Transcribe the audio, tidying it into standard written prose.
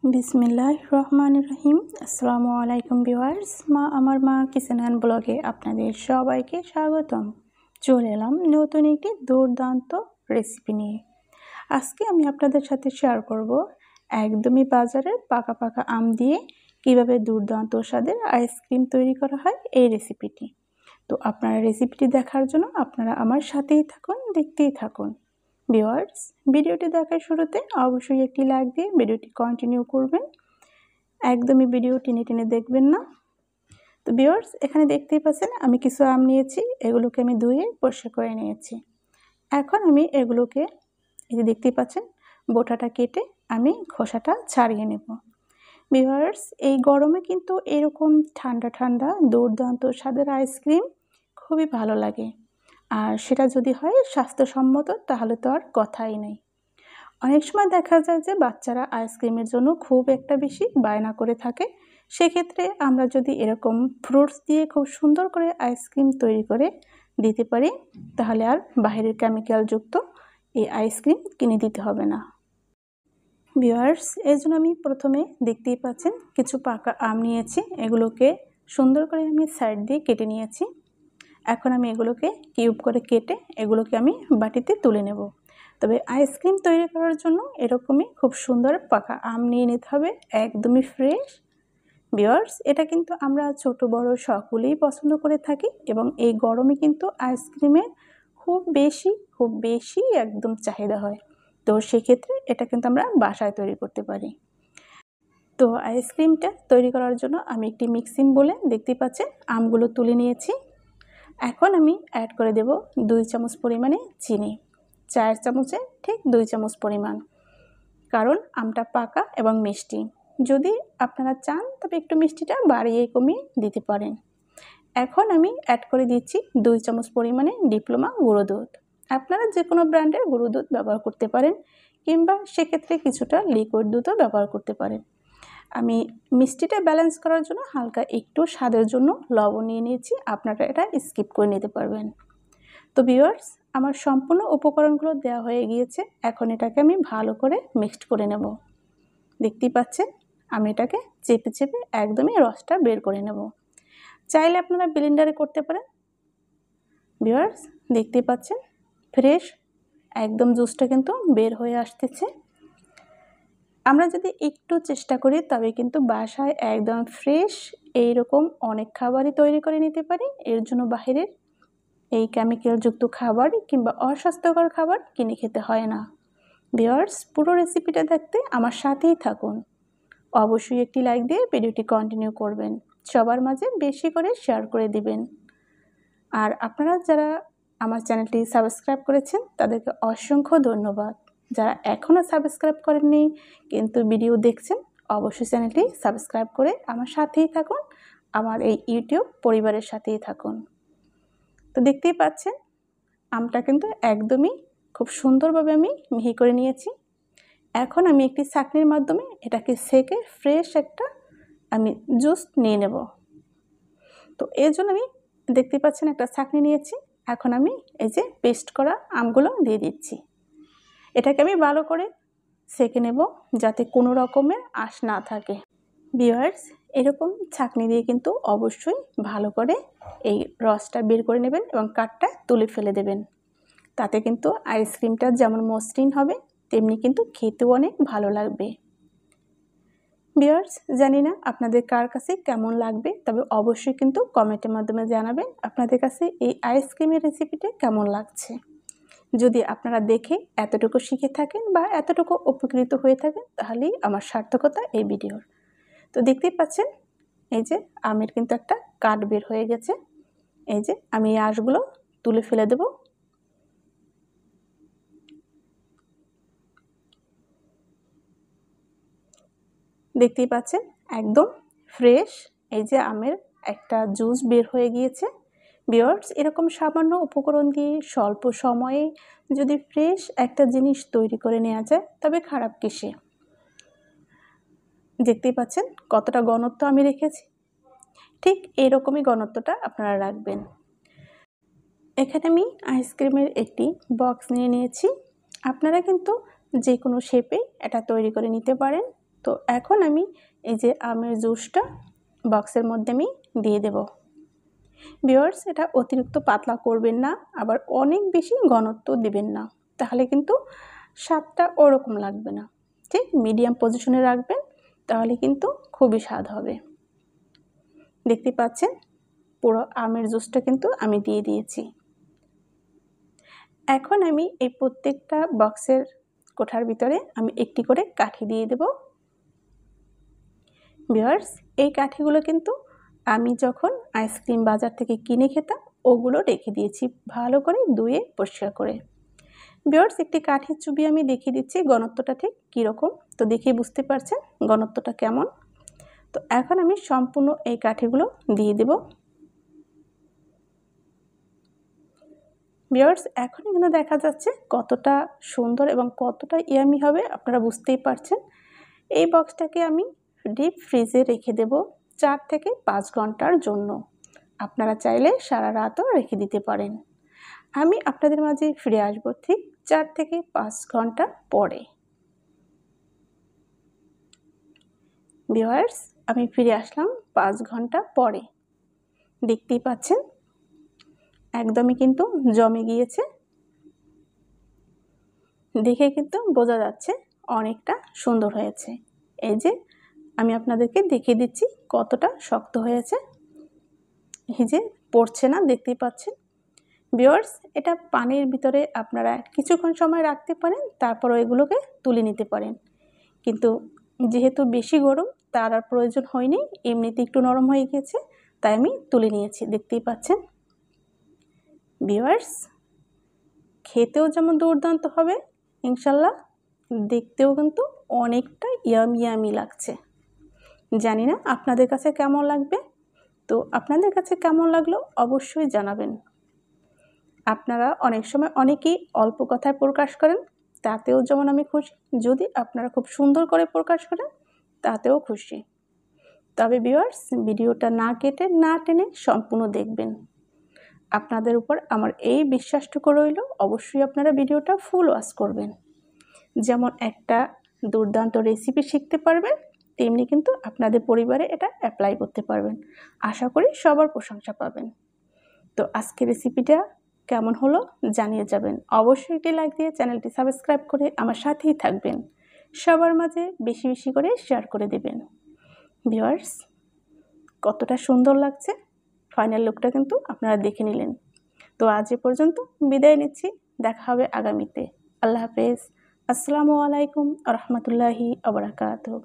বিসমিল্লাহির রহমানির রহিম। আসসালামু আলাইকুম ভিউয়ার্স। আমার মা কিচেন অ্যান্ড ব্লগে আপনাদের সবাইকে স্বাগতম। চলে এলাম নতুন একটি দুর্দান্ত রেসিপি নিয়ে। আজকে আমি আপনাদের সাথে শেয়ার করব একদমই বাজারের পাকা পাকা আম দিয়ে কিভাবে দুর্দান্ত স্বাদের আইসক্রিম তৈরি করা হয় এই রেসিপিটি। তো আপনারা রেসিপিটি দেখার জন্য আপনারা আমার সাথেই থাকুন, দেখতেই থাকুন। ভিউয়ার্স, ভিডিওটি দেখার শুরুতে অবশ্যই একটি লাইক দিয়ে ভিডিওটি কন্টিনিউ করবেন। একদমই ভিডিও টেনে টেনে দেখবেন না। তো ভিউয়ার্স, এখানে দেখতেই পাচ্ছেন আমি কিছু আম নিয়েছি, এগুলোকে আমি ধুয়ে পরিষ্কার করে নিয়েছি। এখন আমি এগুলোকে এই যে দেখতেই পাচ্ছেন বোটাটা কেটে আমি খোসাটা ছাড়িয়ে নেব। ভিউয়ার্স, এই গরমে কিন্তু এরকম ঠান্ডা ঠান্ডা দুর্দান্ত স্বাদের আইসক্রিম খুবই ভালো লাগে, আর সেটা যদি হয় স্বাস্থ্যসম্মত তাহলে তো আর কথাই নেই। অনেক সময় দেখা যায় যে বাচ্চারা আইসক্রিমের জন্য খুব একটা বেশি বায়না করে থাকে। সেক্ষেত্রে আমরা যদি এরকম ফ্রুটস দিয়ে খুব সুন্দর করে আইসক্রিম তৈরি করে দিতে পারি, তাহলে আর বাইরের কেমিক্যালযুক্ত এই আইসক্রিম কিনে দিতে হবে না। ভিউয়ার্স, এর জন্য আমি প্রথমে দেখতেই পাচ্ছেন কিছু পাকা আম নিয়েছি, এগুলোকে সুন্দর করে আমি সাইড দিয়ে কেটে নিয়েছি। এখন আমি এগুলোকে কিউব করে কেটে এগুলোকে আমি বাটিতে তুলে নেব। তবে আইসক্রিম তৈরি করার জন্য এরকমই খুব সুন্দর পাকা আম নিয়ে নিতে হবে, একদমই ফ্রেশ। ভিউয়ার্স, এটা কিন্তু আমরা ছোট বড় সকলেই পছন্দ করে থাকি এবং এই গরমে কিন্তু আইসক্রিমের খুব বেশি একদম চাহিদা হয়। তো সেক্ষেত্রে এটা কিন্তু আমরা বাসায় তৈরি করতে পারি। তো আইসক্রিমটা তৈরি করার জন্য আমি একটি মিক্সিং বলে দেখতেই পাচ্ছেন আমগুলো তুলে নিয়েছি। এখন আমি অ্যাড করে দেব 2 চামচ পরিমাণে চিনি, 4 চামচে ঠিক 2 চামচ পরিমাণ, কারণ আমটা পাকা এবং মিষ্টি। যদি আপনারা চান তবে একটু মিষ্টিটা বাড়িয়ে কমিয়ে দিতে পারেন। এখন আমি অ্যাড করে দিচ্ছি 2 চামচ পরিমাণে ডিপ্লোমা গুঁড়ো দুধ। আপনারা যে কোনো ব্র্যান্ডের গুঁড়ো দুধ ব্যবহার করতে পারেন, কিংবা সেক্ষেত্রে কিছুটা লিকুইড দুধও ব্যবহার করতে পারেন। আমি মিষ্টিটা ব্যালেন্স করার জন্য হালকা একটু স্বাদের জন্য লবণ নিয়ে নিয়েছি, আপনারা এটা স্কিপ করে নিতে পারবেন। তো ভিউয়ার্স, আমার সম্পূর্ণ উপকরণগুলো দেওয়া হয়ে গিয়েছে। এখন এটাকে আমি ভালো করে মিক্সড করে নেব। দেখতেই পাচ্ছেন আমি এটাকে চেপে চেপে একদমই রসটা বের করে নেব। চাইলে আপনারা ব্লেন্ডারে করতে পারেন। ভিউয়ার্স, দেখতেই পাচ্ছেন ফ্রেশ একদম জুসটা কিন্তু বের হয়ে আসতেছে। আমরা যদি একটু চেষ্টা করি তবে কিন্তু বাসায় একদম ফ্রেশ এইরকম অনেক খাবারই তৈরি করে নিতে পারি। এর জন্য বাইরের এই কেমিক্যালযুক্ত খাবার কিংবা অস্বাস্থ্যকর খাবার কিনে খেতে হয় না। ভিউয়ার্স, পুরো রেসিপিটা দেখতে আমার সাথেই থাকুন। অবশ্যই একটি লাইক দিয়ে ভিডিওটি কন্টিনিউ করবেন, সবার মাঝে বেশি করে শেয়ার করে দিবেন। আর আপনারা যারা আমার চ্যানেলটি সাবস্ক্রাইব করেছেন তাদেরকে অসংখ্য ধন্যবাদ। যারা এখনও সাবস্ক্রাইব করেননি কিন্তু ভিডিও দেখছেন, অবশ্যই চ্যানেলটি সাবস্ক্রাইব করে আমার সাথেই থাকুন, আমার এই ইউটিউব পরিবারের সাথেই থাকুন। তো দেখতেই পাচ্ছেন আমটা কিন্তু একদমই খুব সুন্দরভাবে আমি মিহি করে নিয়েছি। এখন আমি একটি ছাঁকনির মাধ্যমে এটাকে সেকে ফ্রেশ একটা আমি জুস নিয়ে নেব। তো এর জন্য আমি দেখতে পাচ্ছেন একটা ছাঁকনি নিয়েছি। এখন আমি এই যে পেস্ট করা আমগুলো দিয়ে দিচ্ছি। এটাকে আমি ভালো করে সেকে নেব যাতে কোনো রকমের আঁশ না থাকে। ভিউয়ার্স, এরকম ছাঁকনি দিয়ে কিন্তু অবশ্যই ভালো করে এই রসটা বের করে নেবেন এবং কাঠটা তুলে ফেলে দেবেন। তাতে কিন্তু আইসক্রিমটা যেমন মসৃণ হবে তেমনি কিন্তু খেতেও অনেক ভালো লাগবে। ভিউয়ার্স, জানি না আপনাদের কার কাছে কেমন লাগবে, তবে অবশ্যই কিন্তু কমেন্টের মাধ্যমে জানাবেন আপনাদের কাছে এই আইসক্রিমের রেসিপিটা কেমন লাগছে। যদি আপনারা দেখে এতটুকু শিখে থাকেন বা এতটুকু উপকৃত হয়ে থাকেন তাহলেই আমার সার্থকতা এই ভিডিওর। তো দেখতেই পাচ্ছেন এই যে আমের কিন্তু একটা কাঠ বের হয়ে গেছে। এই যে আমি এই আঁশগুলো তুলে ফেলে দেব। দেখতেই পাচ্ছেন একদম ফ্রেশ এই যে আমের একটা জুস বের হয়ে গিয়েছে। ভিউয়ার্স, এরকম সামান্য উপকরণ দিয়ে স্বল্প সময়ে যদি ফ্রেশ একটা জিনিস তৈরি করে নেওয়া যায় তবে খারাপ কিসে। দেখতেই পাচ্ছেন কতটা ঘনত্ব আমি রেখেছি, ঠিক এরকমই ঘনত্বটা আপনারা রাখবেন। এখানে আমি আইসক্রিমের একটি বক্স নিয়ে নিয়েছি। আপনারা কিন্তু যে কোনো শেপে এটা তৈরি করে নিতে পারেন। তো এখন আমি এই যে আমের জুসটা বক্সের মধ্যে আমি দিয়ে দেব। ভিউয়ার্স, এটা অতিরিক্ত পাতলা করবেন না, আবার অনেক বেশি ঘনত্ব দিবেন না, তাহলে কিন্তু স্বাদটা ওরকম লাগবে না। ঠিক মিডিয়াম পজিশনে রাখবেন, তাহলে কিন্তু খুবই স্বাদ হবে। দেখতে পাচ্ছেন পুরো আমের জুসটা কিন্তু আমি দিয়ে দিয়েছি। এখন আমি এই প্রত্যেকটা বক্সের কোঠার ভিতরে আমি একটি করে কাঠি দিয়ে দেব। ভিউয়ার্স, এই কাঠিগুলো কিন্তু আমি যখন আইসক্রিম বাজার থেকে কিনে খেতাম ওগুলো রেখে দিয়েছি ভালো করে ধুয়ে পরিষ্কার করে। ভিউয়ার্স, একটি কাঠির চুবি আমি দেখিয়ে দিচ্ছি ঘনত্বটা ঠিক কীরকম, তো দেখে বুঝতে পারছেন ঘনত্বটা কেমন। তো এখন আমি সম্পূর্ণ এই কাঠিগুলো দিয়ে দেব। ভিউয়ার্স, এখনই কিন্তু দেখা যাচ্ছে কতটা সুন্দর এবং কতটা ইয়ামি হবে, আপনারা বুঝতেই পারছেন। এই বক্সটাকে আমি ডিপ ফ্রিজে রেখে দেব 4 থেকে 5 ঘন্টার জন্য। আপনারা চাইলে সারা রাতও রেখে দিতে পারেন। আমি আপনাদের মাঝে ফিরে আসব ঠিক 4 থেকে 5 ঘন্টা পরে। ভিউয়ার্স, আমি ফিরে আসলাম 5 ঘন্টা পরে। দেখতেই পাচ্ছেন একদমই কিন্তু জমে গিয়েছে, দেখে কিন্তু বোঝা যাচ্ছে অনেকটা সুন্দর হয়েছে। এই যে আমি আপনাদেরকে দেখিয়ে দিচ্ছি কতটা শক্ত হয়েছে, এই যে পড়ছে না, দেখতেই পাচ্ছেন। ভিউয়ার্স, এটা পানির ভিতরে আপনারা কিছুক্ষণ সময় রাখতে পারেন, তারপর এগুলোকে তুলে নিতে পারেন। কিন্তু যেহেতু বেশি গরম তার আর প্রয়োজন হয়নি, এমনিতে একটু নরম হয়ে গিয়েছে, তাই আমি তুলে নিয়েছি। দেখতেই পাচ্ছেন ভিউয়ার্স, খেতেও যেমন দুর্দান্ত হবে ইনশাল্লাহ, দেখতেও কিন্তু অনেকটা ইয়ামি লাগছে। জানি না আপনাদের কাছে কেমন লাগবে, তো আপনাদের কাছে কেমন লাগলো অবশ্যই জানাবেন। আপনারা অনেক সময় অনেকেই অল্প কথায় প্রকাশ করেন, তাতেও যেমন আমি খুশি, যদি আপনারা খুব সুন্দর করে প্রকাশ করেন তাতেও খুশি। তবে ভিউয়ার্স, ভিডিওটা না কেটে না টেনে সম্পূর্ণ দেখবেন। আপনাদের উপর আমার এই বিশ্বাসটুকু রইল, অবশ্যই আপনারা ভিডিওটা ফুল ওয়াচ করবেন। যেমন একটা দুর্দান্ত রেসিপি শিখতে পারবেন, তেমনি কিন্তু আপনাদের পরিবারে এটা অ্যাপ্লাই করতে পারবেন। আশা করি সবার প্রশংসা পাবেন। তো আজকের রেসিপিটা কেমন হলো জানিয়ে যাবেন। অবশ্যই একটি লাইক দিয়ে চ্যানেলটি সাবস্ক্রাইব করে আমার সাথেই থাকবেন। সবার মাঝে বেশি বেশি করে শেয়ার করে দেবেন। ভিউয়ার্স, কতটা সুন্দর লাগছে, ফাইনাল লুকটা কিন্তু আপনারা দেখে নিলেন। তো আজ এ পর্যন্ত বিদায় নিচ্ছি, দেখা হবে আগামীতে। আল্লাহ হাফেজ। আসসালামু আলাইকুম ওয়া রাহমাতুল্লাহি ওয়া বারাকাতুহু।